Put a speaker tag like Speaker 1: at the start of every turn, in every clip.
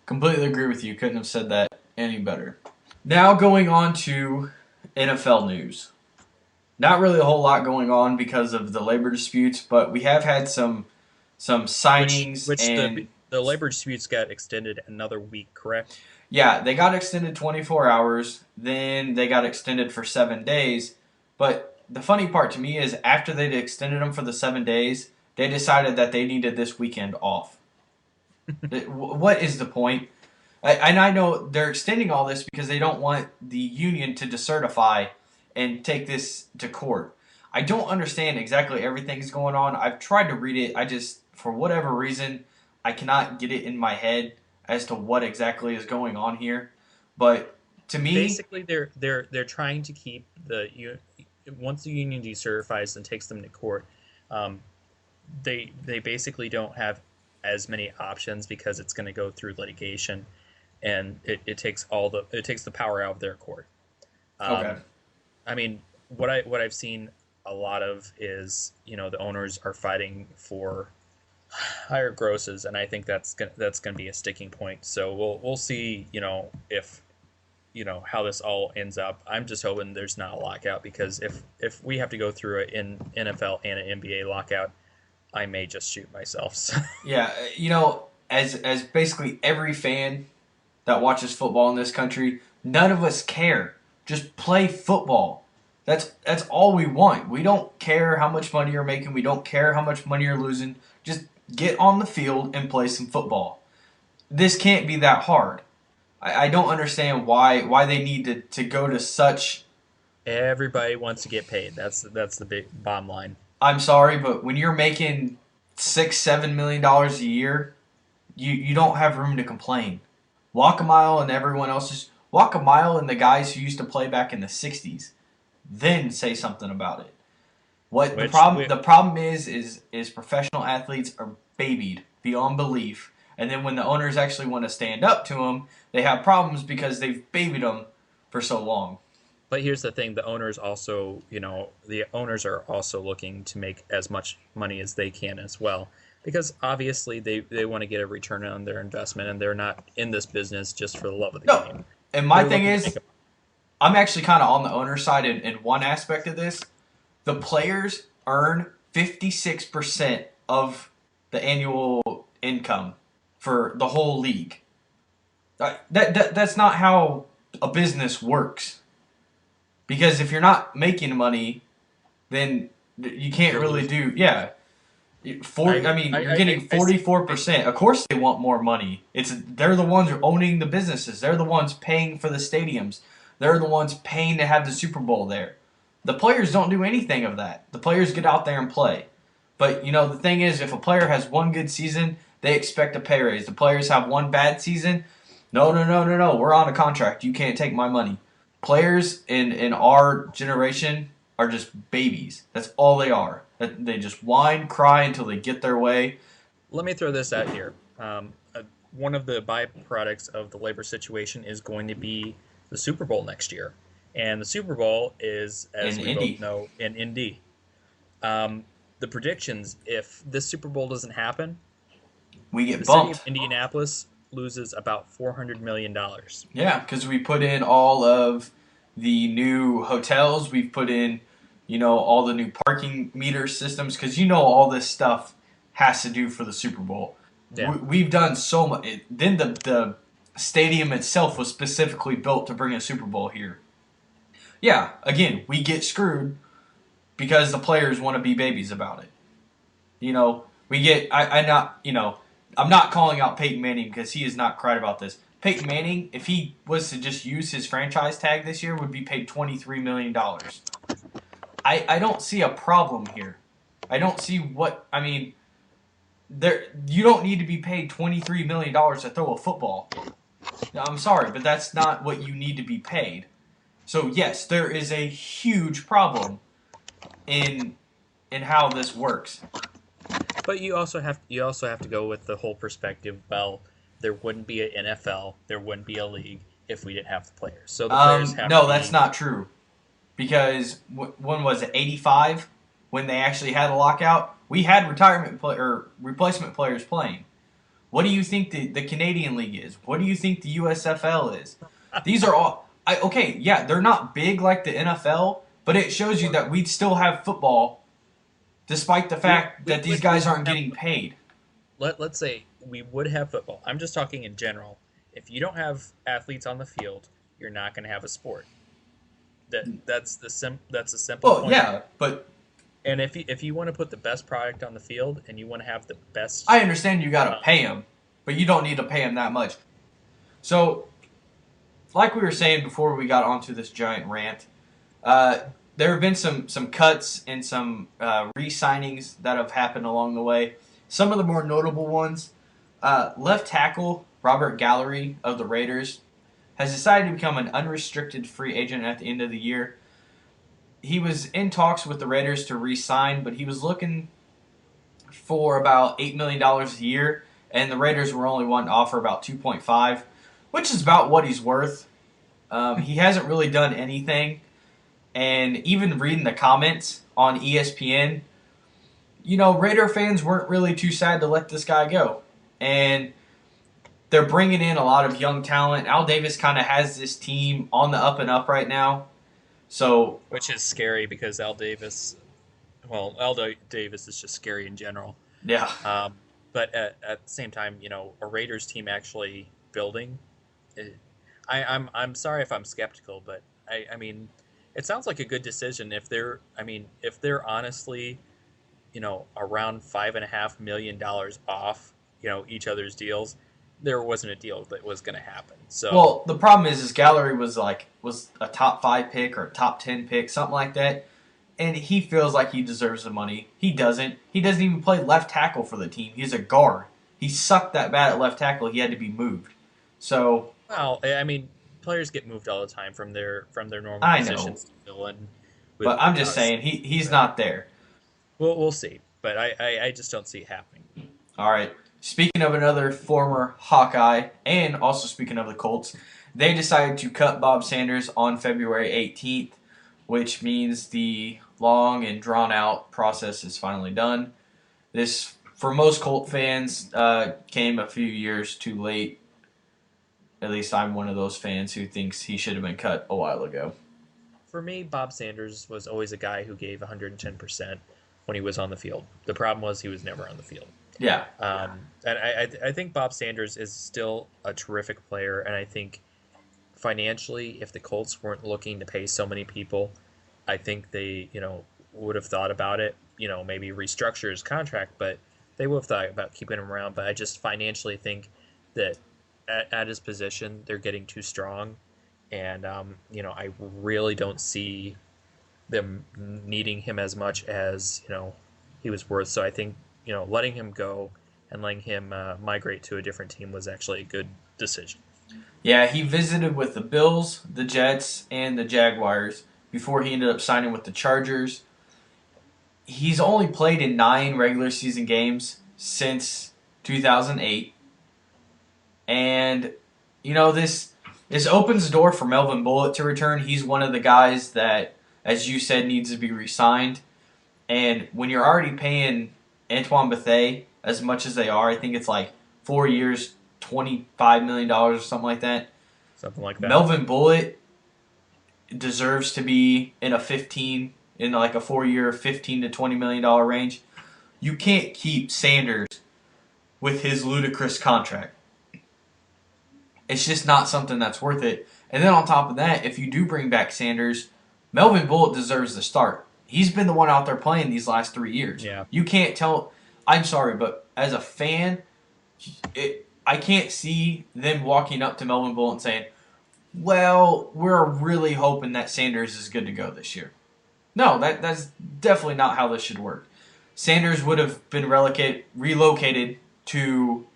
Speaker 1: Completely agree with you. Couldn't have said that any better. Now going on to NFL news. Not really a whole lot going on because of the labor disputes, but we have had some
Speaker 2: Which
Speaker 1: signings
Speaker 2: which
Speaker 1: and
Speaker 2: the labor disputes got extended another week, correct?
Speaker 1: yeah, they got extended 24 hours, then they got extended for 7 days. But the funny part to me is after they'd extended them for the 7 days, they decided that they needed this weekend off. What is the point? And I know they're extending all this because they don't want the union to decertify and take this to court. I don't understand exactly everything's going on. I've tried to read it. I just, for whatever reason, I cannot get it in my head as to what exactly is going on here. But to me,
Speaker 2: Basically, they're trying to keep once the union decertifies and takes them to court, um, they basically don't have as many options because it's going to go through litigation, and it takes the power out of their court.
Speaker 1: okay.
Speaker 2: Um, I mean, what I've seen a lot of is the owners are fighting for higher grosses, and I think that's gonna be a sticking point. So we'll see if how this all ends up. I'm just hoping there's not a lockout because if we have to go through it in NFL and an NBA lockout, I may just shoot myself. So,
Speaker 1: Yeah, as basically every fan that watches football in this country, none of us care. Just play football. That's all we want. We don't care how much money you're making. We don't care how much money you're losing. Just get on the field and play some football. This can't be that hard. I don't understand why they need to go to such.
Speaker 2: everybody wants to get paid. That's the big bottom line.
Speaker 1: I'm sorry, but when you're making $6-7 million a year, you don't have room to complain. Walk a mile and everyone else just walk a mile and the guys who used to play back in the '60s. Then say something about it. What the
Speaker 2: Which
Speaker 1: problem
Speaker 2: we,
Speaker 1: the problem is professional athletes are babied beyond belief, and then when the owners actually want to stand up to them, they have problems because they've babied them for so long.
Speaker 2: But here's the thing: the owners are also looking to make as much money as they can as well, because obviously they want to get a return on their investment, and they're not in this business just for the love of the
Speaker 1: No,
Speaker 2: game.
Speaker 1: and my
Speaker 2: They're
Speaker 1: thing
Speaker 2: looking to make
Speaker 1: is, I'm actually kind of on the owner side in one aspect of this. The players earn 56% of the annual income for the whole league. That's not how a business works. Because if you're not making money, then you can't
Speaker 2: you're
Speaker 1: really
Speaker 2: losing.
Speaker 1: do. Yeah, I mean, you're getting
Speaker 2: I see.
Speaker 1: 44%. Of course, they want more money. They're the ones who are owning the businesses. They're the ones paying for the stadiums. They're the ones paying to have the Super Bowl there. The players don't do anything of that. The players get out there and play. But the thing is, if a player has one good season, they expect a pay raise. The players have one bad season. No, no, no, no, no. We're on a contract. You can't take my money. Players in our generation are just babies. That's all they are. They just whine, cry until they get their way.
Speaker 2: Let me throw this out here. One of the byproducts of the labor situation is going to be the Super Bowl next year, and the Super Bowl is, as
Speaker 1: In
Speaker 2: we both
Speaker 1: Indy,
Speaker 2: know, in Indy. The predictions: if this Super Bowl doesn't happen,
Speaker 1: we get
Speaker 2: the city of
Speaker 1: bumped.
Speaker 2: Indianapolis loses about $400 million.
Speaker 1: Yeah, because we put in all of the new hotels. We've put in, all the new parking meter systems. Because all this stuff has to do for the Super Bowl.
Speaker 2: Yeah,
Speaker 1: We've done so much. Then the stadium itself was specifically built to bring a Super Bowl here. Yeah, again, we get screwed because the players want to be babies about it. We get. I not. I'm not calling out Peyton Manning because he has not cried about this. Peyton Manning, if he was to just use his franchise tag this year, would be paid $23 million. I don't see a problem here. I don't see what I mean. There, you don't need to be paid $23 million to throw a football. No, I'm sorry, but that's not what you need to be paid. So yes, there is a huge problem in how this works.
Speaker 2: but you also have to go with the whole perspective. Well, there wouldn't be an NFL, there wouldn't be a league if we didn't have the players. So the players have to
Speaker 1: No, that's
Speaker 2: be.
Speaker 1: not true. Because when was it, 85, when they actually had a lockout? We had replacement players playing. What do you think the Canadian League is? What do you think the USFL is? These are all okay. Yeah, they're not big like the NFL, but it shows you that we still have football, despite the fact that these guys aren't getting paid.
Speaker 2: Let's say we would have football. I'm just talking in general. If you don't have athletes on the field, you're not going to have a sport. That's a simple
Speaker 1: Well,
Speaker 2: point.
Speaker 1: yeah, but
Speaker 2: And if you want to put the best product on the field and you want to have the best,
Speaker 1: I understand you got to pay them, but you don't need to pay them that much. So, like we were saying before we got onto this giant rant, there have been some cuts and some re-signings that have happened along the way. Some of the more notable ones, left tackle Robert Gallery of the Raiders has decided to become an unrestricted free agent at the end of the year. He was in talks with the Raiders to re-sign, but he was looking for about $8 million a year, and the Raiders were only wanting to offer about 2.5, which is about what he's worth. He hasn't really done anything, and even reading the comments on ESPN, Raider fans weren't really too sad to let this guy go, and they're bringing in a lot of young talent. Al Davis kind of has this team on the up and up right now. So,
Speaker 2: which is scary because Davis is just scary in general.
Speaker 1: yeah.
Speaker 2: But at the same time, a Raiders team actually building. I'm sorry if I'm skeptical, but I mean, it sounds like a good decision if they're honestly, around $5.5 million off, each other's deals. There wasn't a deal that was going to happen. So
Speaker 1: Well, the problem is Gallery was a top 5 pick or a top 10 pick, something like that, and he feels like he deserves the money. He doesn't. He doesn't even play left tackle for the team. He's a guard. He sucked that bad at left tackle. He had to be moved. So,
Speaker 2: well, I mean, players get moved all the time from their normal
Speaker 1: I
Speaker 2: positions
Speaker 1: know,
Speaker 2: to fill in.
Speaker 1: but I'm just saying he's not there.
Speaker 2: We'll see, but I just don't see it happening.
Speaker 1: All right. Speaking of another former Hawkeye, and also speaking of the Colts, they decided to cut Bob Sanders on February 18th, which means the long and drawn-out process is finally done. This, for most Colt fans, came a few years too late. At least I'm one of those fans who thinks he should have been cut a while ago.
Speaker 2: For me, Bob Sanders was always a guy who gave 110% when he was on the field. The problem was he was never on the field.
Speaker 1: Yeah.
Speaker 2: And I think Bob Sanders is still a terrific player, and I think financially, if the Colts weren't looking to pay so many people, I think they, would have thought about it, maybe restructure his contract, but they would have thought about keeping him around. But I just financially think that at his position, they're getting too strong, and, I really don't see them needing him as much as, he was worth. So I think, letting him go and letting him migrate to a different team was actually a good decision.
Speaker 1: Yeah, he visited with the Bills, the Jets, and the Jaguars before he ended up signing with the Chargers. He's only played in 9 regular season games since 2008. And, this opens the door for Melvin Bullitt to return. He's one of the guys that, as you said, needs to be re-signed. And when you're already paying Antoine Bethea as much as they are, I think it's like 4 years, $25 million or something like that.
Speaker 2: Something like that.
Speaker 1: Melvin Bullitt deserves to be in a 4-year, $15 to $20 million range. You can't keep Sanders with his ludicrous contract. It's just not something that's worth it. And then on top of that, if you do bring back Sanders, Melvin Bullitt deserves the start. He's been the one out there playing these last 3 years.
Speaker 2: Yeah.
Speaker 1: You can't tell. I'm sorry, but as a fan, I can't see them walking up to Melvin Bullitt and saying, well, we're really hoping that Sanders is good to go this year. No, that's definitely not how this should work. Sanders would have been relocated to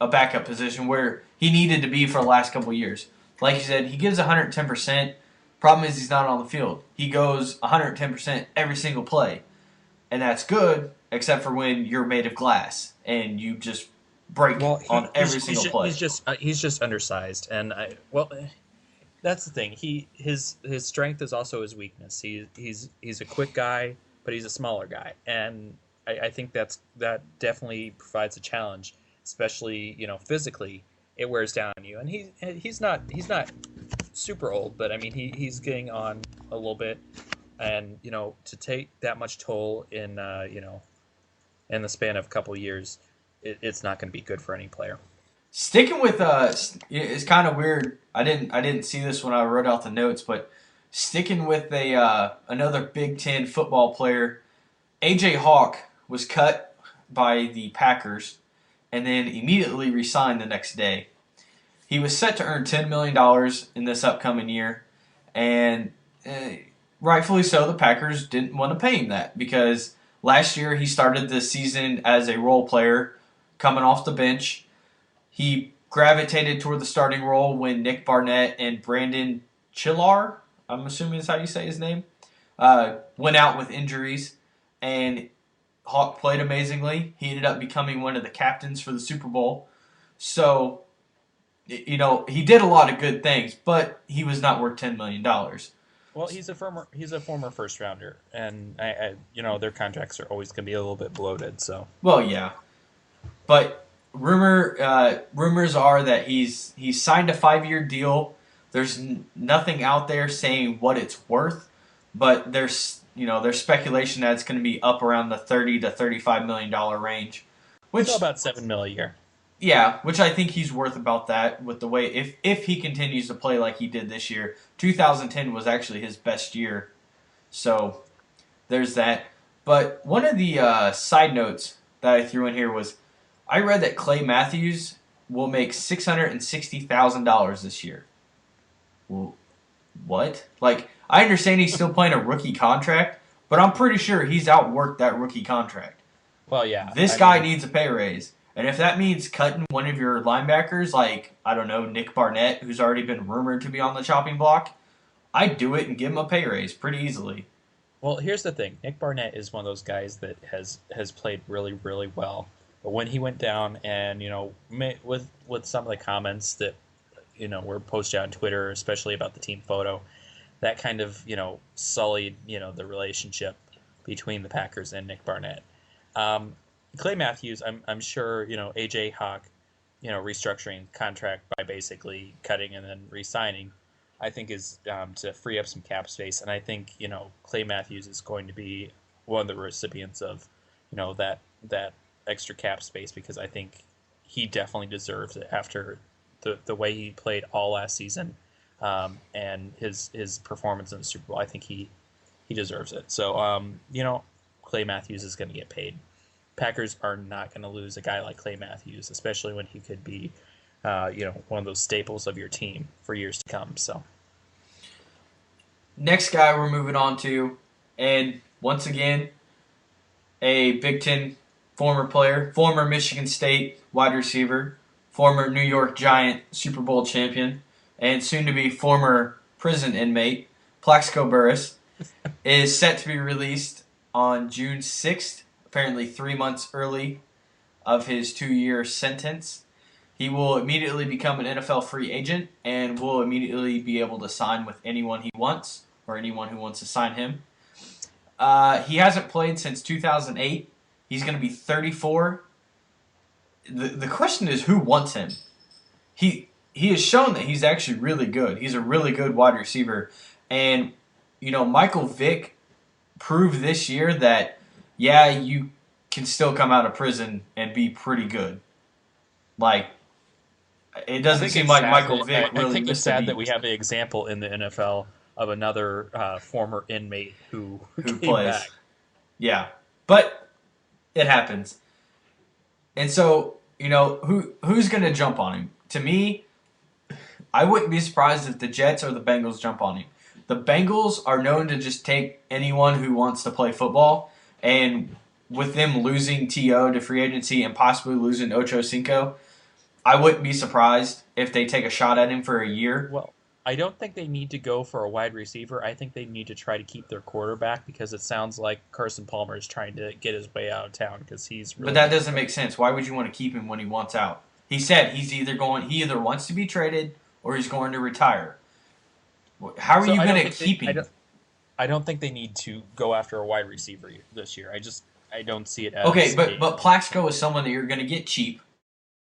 Speaker 1: a backup position where he needed to be for the last couple of years. Like you said, he gives 110%. Problem is he's not on the field. He goes 110% every single play. And that's good, except for when you're made of glass and you just break on every single play.
Speaker 2: He's just undersized, and that's the thing. His strength is also his weakness. He's a quick guy, but he's a smaller guy, and I think that definitely provides a challenge. especially physically, it wears down on you. And he's not super old, but I mean he's getting on a little bit, and to take that much toll in the span of a couple of years, it's not going to be good for any player.
Speaker 1: Sticking with it's kind of weird. I didn't see this when I wrote out the notes, but sticking with a another Big Ten football player, AJ Hawk was cut by the Packers and then immediately re-signed the next day. He was set to earn $10 million in this upcoming year, and rightfully so, the Packers didn't want to pay him that because last year he started the season as a role player coming off the bench. He gravitated toward the starting role when Nick Barnett and Brandon Chillar, I'm assuming is how you say his name, went out with injuries, and Hawk played amazingly. He ended up becoming one of the captains for the Super Bowl. So, he did a lot of good things, but he was not worth $10 million.
Speaker 2: Well, he's a former first rounder, and their contracts are always going to be a little bit bloated. So,
Speaker 1: well, yeah, but rumors are that he's signed a 5-year deal. There's nothing out there saying what it's worth, but there's speculation that it's going to be up around the $30 to $35 million range, which
Speaker 2: so about $7 million a year.
Speaker 1: Yeah, which I think he's worth about that with the way if he continues to play like he did this year. 2010 was actually his best year, so there's that. But one of the side notes that I threw in here was I read that Clay Matthews will make $660,000 this year. Well, what? Like, I understand he's still playing a rookie contract, but I'm pretty sure he's outworked that rookie contract.
Speaker 2: Well, yeah.
Speaker 1: This guy needs a pay raise. And if that means cutting one of your linebackers, like, I don't know, Nick Barnett, who's already been rumored to be on the chopping block, I'd do it and give him a pay raise pretty easily.
Speaker 2: Well, here's the thing. Nick Barnett is one of those guys that has played really, really well. But when he went down and, with some of the comments that, were posted on Twitter, especially about the team photo, that kind of, sullied, the relationship between the Packers and Nick Barnett. Clay Matthews, I'm sure, AJ Hawk, restructuring contract by basically cutting and then re-signing, I think is to free up some cap space. And I think, Clay Matthews is going to be one of the recipients of, that extra cap space because I think he definitely deserves it after the way he played all last season and his performance in the Super Bowl. I think he deserves it. So, Clay Matthews is going to get paid. Packers are not going to lose a guy like Clay Matthews, especially when he could be, one of those staples of your team for years to come. So,
Speaker 1: next guy we're moving on to, and once again, a Big Ten former player, former Michigan State wide receiver, former New York Giant Super Bowl champion, and soon to be former prison inmate, Plaxico Burress, is set to be released on June 6th. Apparently 3 months early of his 2-year sentence. He will immediately become an NFL free agent and will immediately be able to sign with anyone he wants or anyone who wants to sign him. He hasn't played since 2008. He's going to be 34. The question is, who wants him? He has shown that he's actually really good. He's a really good wide receiver. And, Michael Vick proved this year that yeah, you can still come out of prison and be pretty good. Like, it doesn't seem like Michael Vick really.
Speaker 2: I think it's sad that we have an example in the NFL of another former inmate who plays. Back.
Speaker 1: Yeah, but it happens. And so, who's going to jump on him? To me, I wouldn't be surprised if the Jets or the Bengals jump on him. The Bengals are known to just take anyone who wants to play football. And with them losing T.O. to free agency and possibly losing Ocho Cinco, I wouldn't be surprised if they take a shot at him for a year.
Speaker 2: Well, I don't think they need to go for a wide receiver. I think they need to try to keep their quarterback because it sounds like Carson Palmer is trying to get his way out of town because he's really.
Speaker 1: But that doesn't make sense. Why would you want to keep him when he wants out? He said he either wants to be traded or he's going to retire. How are you going to keep him?
Speaker 2: I don't think they need to go after a wide receiver this year. I don't see it as
Speaker 1: okay. But Plaxico is someone that you're going to get cheap.